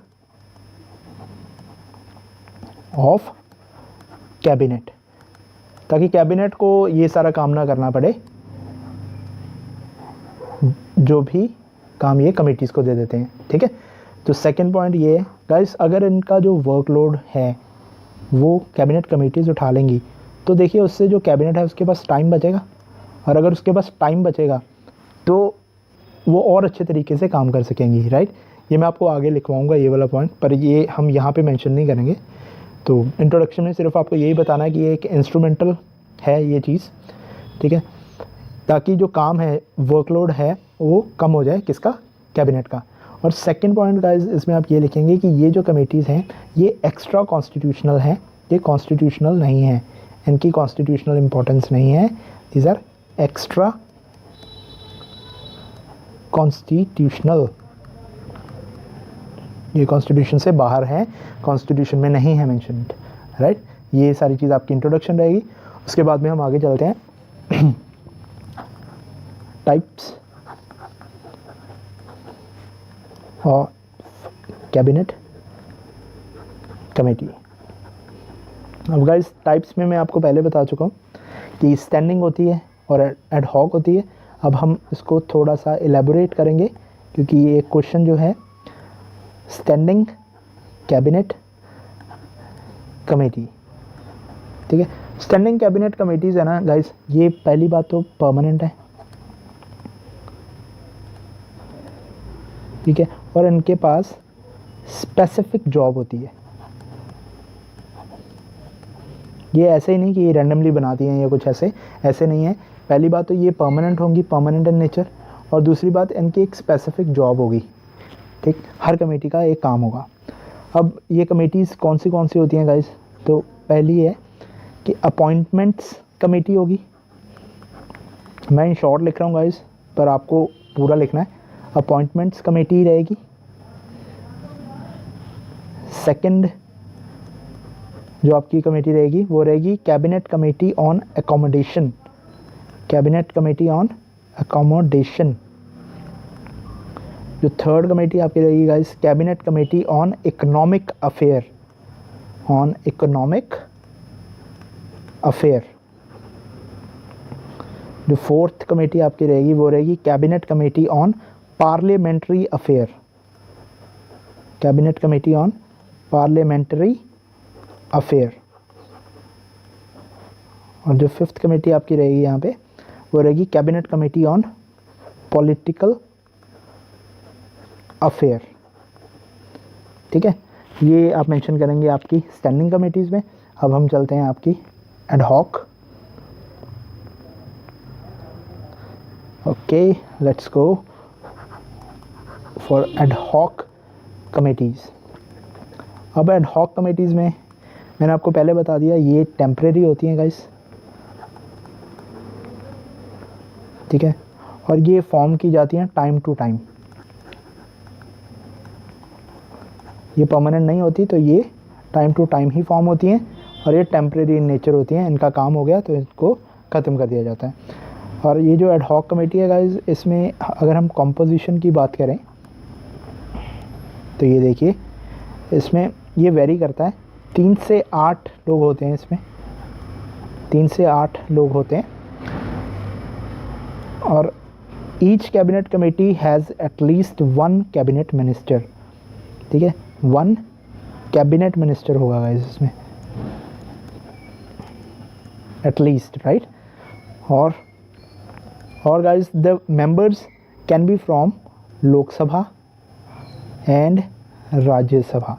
of cabinet, ताकि कैबिनेट को ये सारा काम ना करना पड़े जो भी काम ये कमिटीज़ को दे देते हैं, ठीक है। तो सेकंड पॉइंट ये है गाइस, अगर इनका जो वर्कलोड है वो कैबिनेट कमिटीज़ उठा लेंगी तो देखिए उससे जो कैबिनेट है उसके पास टाइम बचेगा, और अगर उसके पास टाइम बचेगा तो वो और अच्छे तरीके से काम कर सकेंगी, राइट। ये मैं आपको आगे लिखवाऊंगा ये वाला पॉइंट, पर ये हम यहाँ पे मेंशन नहीं करेंगे। तो इंट्रोडक्शन में सिर्फ आपको यही बताना है कि ये एक इंस्ट्रूमेंटल है ये चीज़, ठीक है, ताकि जो काम है, वर्कलोड है, वो कम हो जाए, किसका, कैबिनेट का। और सेकंड पॉइंट गाइस, इसमें आप ये लिखेंगे कि ये जो कमेटीज़ हैं ये एक्स्ट्रा कॉन्स्टिट्यूशनल हैं, ये कॉन्स्टिट्यूशनल नहीं है, इनकी कॉन्स्टिट्यूशनल इंपॉर्टेंस नहीं है, दीज आर एक्स्ट्रा कॉन्स्टिट्यूशनल, ये कॉन्स्टिट्यूशन से बाहर है, कॉन्स्टिट्यूशन में नहीं है मेंशन्ड, राइट। ये सारी चीज़ आपकी इंट्रोडक्शन रहेगी। उसके बाद में हम आगे चलते हैं टाइप्स और कैबिनेट कमेटी। अब गाइस टाइप्स में मैं आपको पहले बता चुका हूँ कि स्टैंडिंग होती है और एड हॉक होती है। अब हम इसको थोड़ा सा एलेबोरेट करेंगे, क्योंकि ये क्वेश्चन जो है स्टैंडिंग कैबिनेट कमेटी, ठीक है। स्टैंडिंग कैबिनेट कमेटीज़ है ना गाइस, ये पहली बात तो परमानेंट है, ठीक है, और इनके पास स्पेसिफिक जॉब होती है। ये ऐसे ही नहीं कि ये रैंडमली बनाती हैं या कुछ ऐसे नहीं है। पहली बात तो ये परमानेंट होंगी, परमानेंट इन नेचर, और दूसरी बात इनकी एक स्पेसिफिक जॉब होगी, ठीक, हर कमेटी का एक काम होगा। अब ये कमेटीज़ कौन सी होती हैं गाइस, तो पहली है कि अपॉइंटमेंट्स कमेटी होगी, मैं इन शॉर्ट लिख रहा हूँ गाइस, पर आपको पूरा लिखना है। अपॉइंटमेंट्स कमेटी रहेगी। सेकंड जो आपकी कमेटी रहेगी वो रहेगी cabinet committee on accommodation, cabinet committee on accommodation. जो थर्ड कमेटी आपकी रहेगी guys, cabinet committee on economic affair, on economic affair. जो फोर्थ कमेटी आपकी रहेगी वो रहेगी cabinet committee on parliamentary affair, cabinet committee on parliamentary affair. और जो फिफ्थ कमेटी आपकी रहेगी यहाँ पे वो रहेगी cabinet committee on political affair, ठीक है। ये आप मेंशन करेंगे आपकी स्टैंडिंग कमेटीज़ में। अब हम चलते हैं आपकी ad hoc. Okay, let's go for ad hoc committees. अब एड हॉक कमेटीज़ में मैंने आपको पहले बता दिया ये टेम्परेरी होती हैं गाइस, ठीक है, और ये फॉर्म की जाती हैं टाइम टू टाइम, ये परमानेंट नहीं होती, तो ये टाइम टू टाइम ही फॉर्म होती हैं और ये टेम्परेरी इन नेचर होती हैं। इनका काम हो गया तो इनको ख़त्म कर दिया जाता है। और ये जो एड हॉक कमेटी है गाइस, इसमें अगर हम कॉम्पोजिशन की बात करें तो ये देखिए इसमें ये वेरी करता है, 3 से 8 लोग होते हैं इसमें, 3 से 8 लोग होते हैं। और each cabinet committee has at least 1 cabinet minister, ठीक है, 1 कैबिनेट मिनिस्टर होगा गाइस इसमें एटलीस्ट, राइट। और guys the members can be from Lok Sabha and Rajya Sabha,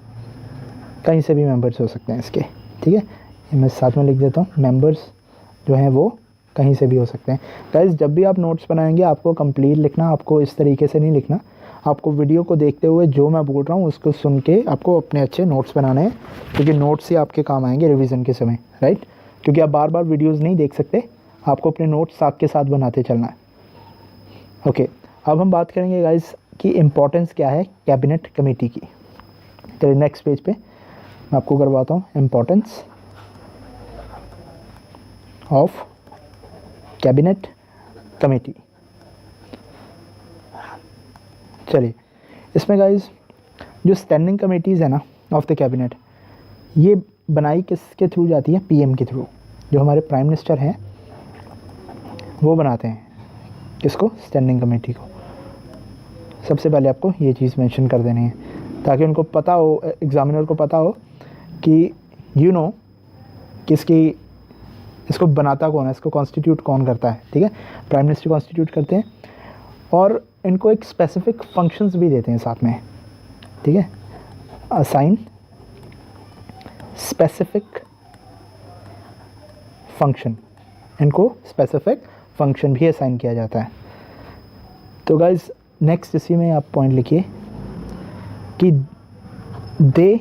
कहीं से भी मेंबर्स हो सकते हैं इसके, ठीक है। ये मैं साथ में लिख देता हूँ, मेंबर्स जो हैं वो कहीं से भी हो सकते हैं। गाइस जब भी आप नोट्स बनाएंगे आपको कंप्लीट लिखना, आपको इस तरीके से नहीं लिखना, आपको वीडियो को देखते हुए जो मैं बोल रहा हूँ उसको सुन के आपको अपने अच्छे नोट्स बनाने हैं, क्योंकि नोट्स ही आपके काम आएंगे रिवीजन के समय, राइट। क्योंकि आप बार बार वीडियोस नहीं देख सकते, आपको अपने नोट्स साथ के साथ बनाते चलना है। ओके, अब हम बात करेंगे गाइस कि इम्पोर्टेंस क्या है कैबिनेट कमेटी की। चलिए नेक्स्ट पेज पे मैं आपको करवाता हूँ इम्पोर्टेंस ऑफ कैबिनेट कमेटी। चलिए इसमें गाइस जो स्टैंडिंग कमेटीज़ है ना ऑफ द कैबिनेट, ये बनाई किसके थ्रू जाती है, पीएम के थ्रू। जो हमारे प्राइम मिनिस्टर हैं वो बनाते हैं किसको, स्टैंडिंग कमेटी को। सबसे पहले आपको ये चीज़ मेंशन कर देनी है ताकि उनको पता हो, एग्जामिनर को पता हो कि किसकी, इसको बनाता कौन है, इसको कॉन्स्टिट्यूट कौन करता है, ठीक है। प्राइम मिनिस्टर कॉन्स्टिट्यूट करते हैं और इनको एक स्पेसिफिक फंक्शंस भी देते हैं साथ में, ठीक है, असाइन स्पेसिफिक फंक्शन, इनको स्पेसिफिक फंक्शन भी असाइन किया जाता है। तो गाइज नेक्स्ट इसी में आप पॉइंट लिखिए कि they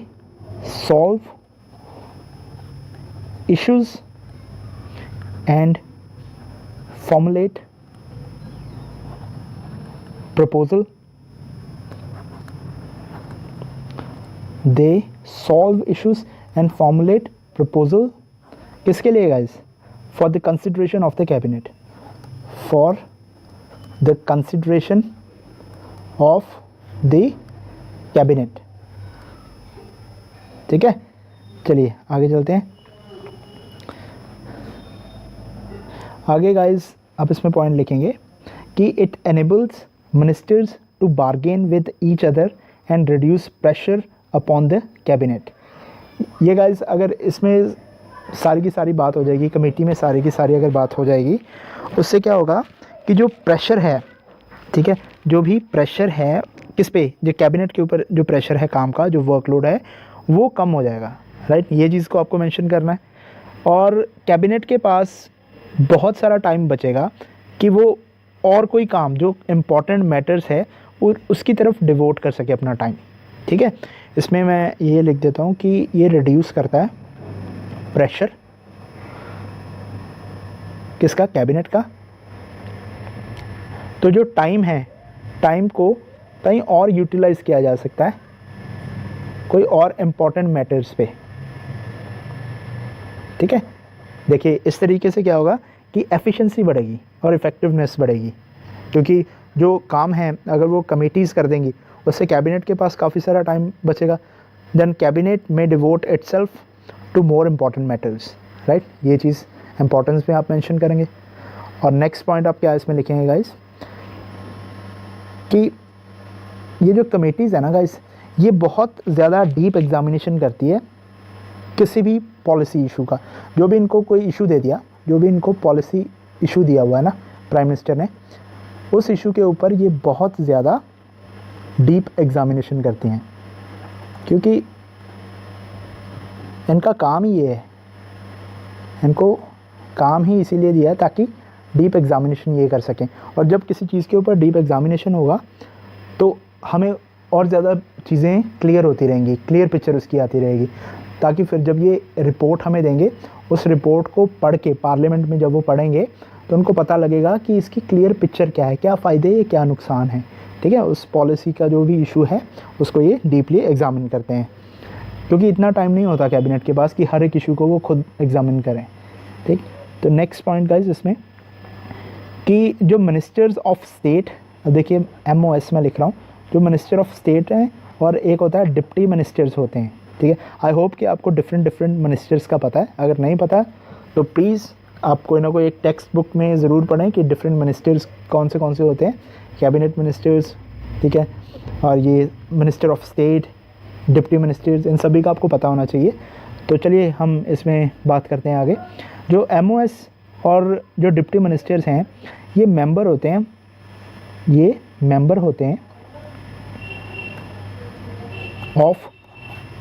solve issues and formulate proposal. They solve issues and formulate proposal किसके लिए guys? For the consideration of the cabinet, for the consideration of the cabinet. ठीक है, चलिए आगे चलते हैं। आगे गाइज आप इसमें पॉइंट लिखेंगे कि it enables ministers to bargain with each other and reduce pressure upon the cabinet. ये गाइज अगर इसमें सारी की सारी बात हो जाएगी, कमेटी में सारी की सारी अगर बात हो जाएगी, उससे क्या होगा कि जो प्रेशर है, ठीक है, जो भी प्रेशर है किस पे, जो कैबिनेट के ऊपर जो प्रेशर है काम का, जो वर्कलोड है वो कम हो जाएगा, राइट। ये चीज़ को आपको मेंशन करना है। और कैबिनेट के पास बहुत सारा टाइम बचेगा कि वो और कोई काम जो इम्पॉर्टेंट मैटर्स है उसकी तरफ डिवोट कर सके अपना टाइम। ठीक है, इसमें मैं ये लिख देता हूँ कि ये रिड्यूस करता है प्रेशर किसका? कैबिनेट का। तो जो टाइम है, टाइम को कहीं और यूटिलाइज किया जा सकता है कोई और इम्पॉर्टेंट मैटर्स पे। ठीक है, देखिए इस तरीके से क्या होगा कि एफिशिएंसी बढ़ेगी और इफ़ेक्टिवनेस बढ़ेगी, क्योंकि जो काम है अगर वो कमेटीज़ कर देंगी उससे कैबिनेट के पास काफ़ी सारा टाइम बचेगा। Then cabinet may devote itself to more important matters, right. ये चीज़ इम्पॉर्टेंस में आप मेंशन करेंगे। और नेक्स्ट पॉइंट आप क्या इसमें लिखेंगे गाइस कि ये जो कमेटीज़ है ना गाइस, ये बहुत ज़्यादा डीप एग्जामिनेशन करती है किसी भी पॉलिसी इशू का। जो भी इनको कोई इशू दे दिया, जो भी इनको पॉलिसी इशू दिया हुआ है ना प्राइम मिनिस्टर ने, उस इशू के ऊपर ये बहुत ज़्यादा डीप एग्जामिनेशन करती हैं, क्योंकि इनका काम ही ये है, इनको काम ही इसीलिए दिया है ताकि डीप एग्जामिनेशन ये कर सकें। और जब किसी चीज़ के ऊपर डीप एग्जामिनेशन होगा तो हमें और ज़्यादा चीज़ें क्लियर होती रहेंगी, क्लियर पिक्चर उसकी आती रहेगी, ताकि फिर जब ये रिपोर्ट हमें देंगे, उस रिपोर्ट को पढ़ के पार्लियामेंट में जब वो पढ़ेंगे तो उनको पता लगेगा कि इसकी क्लियर पिक्चर क्या है, क्या फ़ायदे है, क्या नुकसान है। ठीक है, उस पॉलिसी का जो भी इशू है उसको ये डीपली एग्जामिन करते हैं, क्योंकि इतना टाइम नहीं होता कैबिनेट के पास कि हर एक इशू को वो खुद एग्जामिन करें। ठीक, तो नेक्स्ट पॉइंट गाइस इसमें कि जो मिनिस्टर्स ऑफ स्टेट, देखिए MOS में लिख रहा हूँ, जो मिनिस्टर ऑफ स्टेट हैं और एक होता है डिप्टी मिनिस्टर्स होते हैं। ठीक है, आई होप कि आपको डिफरेंट मिनिस्टर्स का पता है। अगर नहीं पता तो प्लीज़ आप कोई ना कोई एक टेक्स्ट बुक में ज़रूर पढ़ें कि डिफरेंट मिनिस्टर्स कौन से होते हैं, कैबिनेट मिनिस्टर्स, ठीक है, और ये minister of state, deputy ministers, इन सभी का आपको पता होना चाहिए। तो चलिए हम इसमें बात करते हैं आगे। जो MOS और जो डिप्टी मिनिस्टर्स हैं, ये मेंबर होते हैं, ये मेंबर होते हैं ऑफ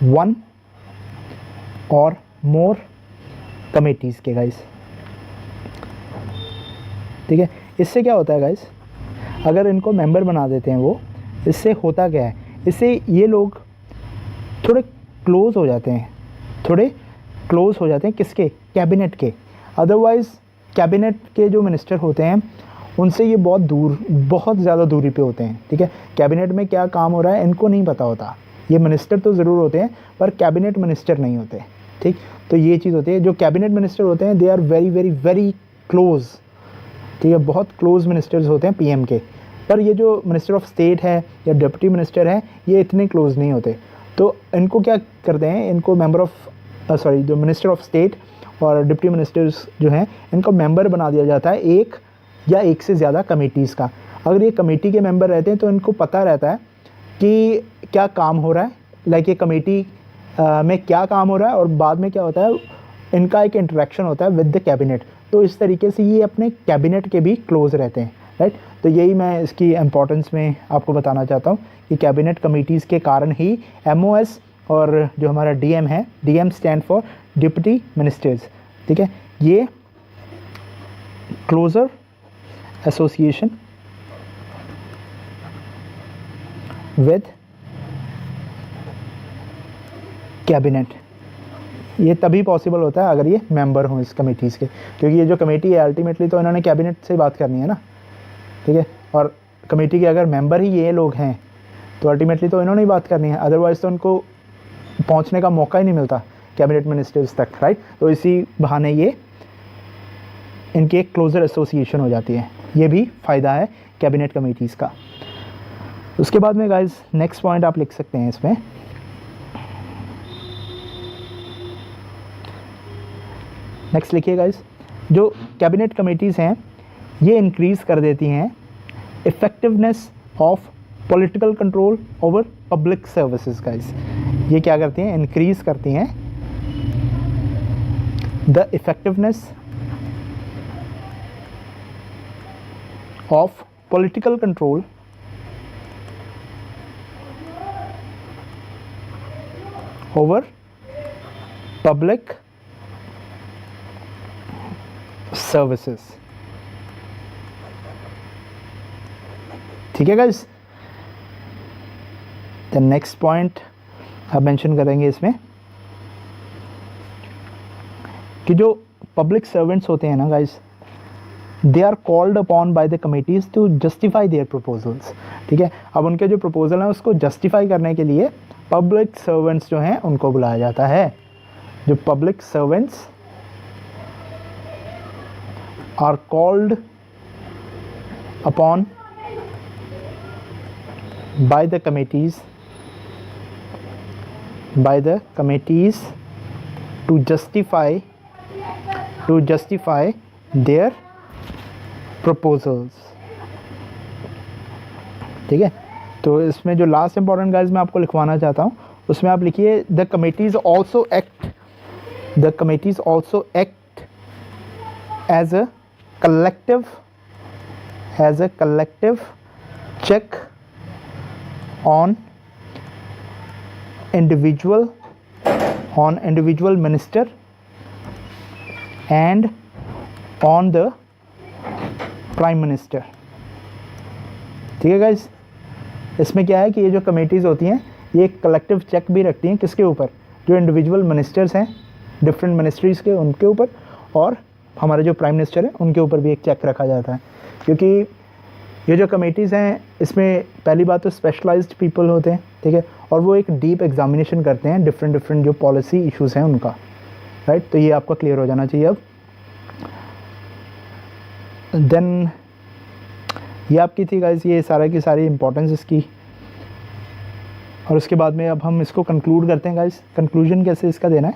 वन और मोर कमेटीज़ के गाइस। ठीक है, इससे क्या होता है गाइस, अगर इनको मेंबर बना देते हैं वो, इससे होता क्या है, इससे ये लोग थोड़े क्लोज हो जाते हैं, थोड़े क्लोज हो जाते हैं किसके? कैबिनेट के। अदरवाइज़ कैबिनेट के जो मिनिस्टर होते हैं उनसे ये बहुत दूर, बहुत ज़्यादा दूरी पे होते हैं। ठीक है, कैबिनेट में क्या काम हो रहा है इनको नहीं पता होता। ये मिनिस्टर तो ज़रूर होते हैं पर कैबिनेट मिनिस्टर नहीं होते। ठीक, तो ये चीज़ होती है। जो कैबिनेट मिनिस्टर होते हैं they are very very very close. ठीक है, बहुत क्लोज मिनिस्टर्स होते हैं PM के, पर ये जो मिनिस्टर ऑफ स्टेट है या डिप्टी मिनिस्टर है ये इतने क्लोज नहीं होते। तो इनको क्या करते हैं, इनको मेंबर ऑफ जो मिनिस्टर ऑफ स्टेट और डिप्टी मिनिस्टर्स जो हैं इनको मेंबर बना दिया जाता है एक या एक से ज़्यादा कमेटीज़ का। अगर ये कमेटी के मेंबर रहते हैं तो इनको पता रहता है कि क्या काम हो रहा है, लाइक ये कमेटी में क्या काम हो रहा है, और बाद में क्या होता है इनका एक इंटरेक्शन होता है विद द कैबिनेट। तो इस तरीके से ये अपने कैबिनेट के भी क्लोज रहते हैं, राइट। तो यही मैं इसकी इम्पोर्टेंस में आपको बताना चाहता हूँ कि कैबिनेट कमिटीज़ के कारण ही MOS और जो हमारा DM है, DM stand for deputy ministers, ठीक है, ये क्लोजर एसोसिएशन विद कैबिनेट, ये तभी पॉसिबल होता है अगर ये मेंबर हों इस कमेटीज़ के, क्योंकि ये जो कमेटी है अल्टीमेटली तो इन्होंने कैबिनेट से बात करनी है ना, ठीक है, और कमेटी के अगर मेंबर ही ये लोग हैं तो अल्टीमेटली तो इन्होंने ही बात करनी है, अदरवाइज़ तो उनको पहुंचने का मौका ही नहीं मिलता कैबिनेट मिनिस्टर्स तक, राइट। तो इसी बहाने ये इनकी एक क्लोजर एसोसिएशन हो जाती है, ये भी फ़ायदा है कैबिनेट कमेटीज़ का। उसके बाद में गाइज नेक्स्ट पॉइंट आप लिख सकते हैं इसमें, नेक्स्ट लिखिए गाइज, जो कैबिनेट कमेटीज़ हैं ये इंक्रीज़ कर देती हैं effectiveness of political control over public services guys. ये क्या करती हैं, इंक्रीज़ करती हैं the effectiveness of political control over public services, ठीक है गाइस। द नेक्स्ट पॉइंट आप मेंशन करेंगे इसमें कि जो पब्लिक सर्वेंट्स होते हैं ना guys, they are called upon by the committees to justify their proposals, ठीक है। अब उनके जो प्रपोजल हैं उसको जस्टिफाई करने के लिए पब्लिक सर्वेंट्स जो हैं उनको बुलाया जाता है। जो public servants are called upon by the committees to justify their proposals, ठीक है। तो इसमें जो लास्ट इंपॉर्टेंट गाइज मैं आपको लिखवाना चाहता हूँ उसमें आप लिखिए the committees also act as a collective check on individual minister and on the prime minister, ठीक है गाइज। इसमें क्या है कि ये जो कमेटीज़ होती हैं ये एक कलेक्टिव चेक भी रखती हैं किसके ऊपर, जो इंडिविजुअल मिनिस्टर्स हैं डिफरेंट मिनिस्ट्रीज़ के उनके ऊपर, और हमारे जो प्राइम मिनिस्टर हैं उनके ऊपर भी एक चेक रखा जाता है। क्योंकि ये जो कमेटीज़ हैं इसमें पहली बात तो स्पेशलाइज्ड पीपल होते हैं, ठीक है, और वो एक डीप एग्जामिनेशन करते हैं डिफरेंट जो पॉलिसी इश्यूज़ हैं उनका, राइट। तो ये आपका क्लियर हो जाना चाहिए। अब देन ये आपकी थी गाइस ये सारा की सारी इंपॉर्टेंस इसकी, और उसके बाद में अब हम इसको कंक्लूड करते हैं गाइस। कंक्लूजन कैसे इसका देना है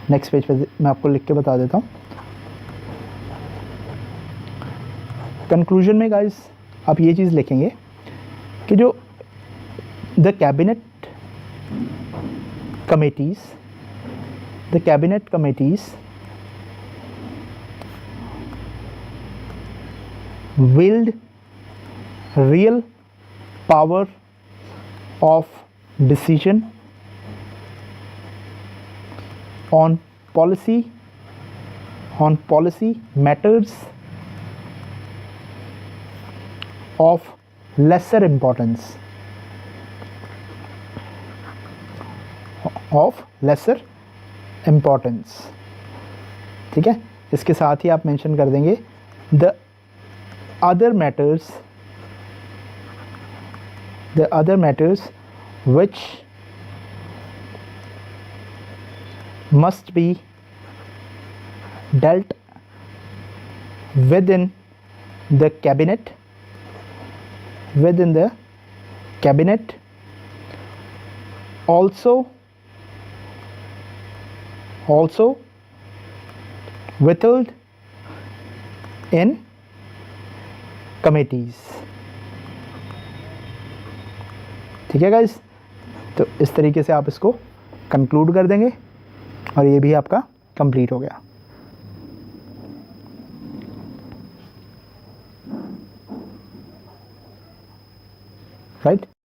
नेक्स्ट पेज पे मैं आपको लिख के बता देता हूँ। कंक्लूजन में गाइस आप ये चीज़ लिखेंगे कि जो the cabinet committees wield real power of decision on policy matters of lesser importance, ठीक है। इसके साथ ही आप मेंशन कर देंगे the other matters which must be dealt within the cabinet also withheld in committees, ठीक है गाइस। तो इस तरीके से आप इसको कंक्लूड कर देंगे और ये भी आपका कंप्लीट हो गया। राइट।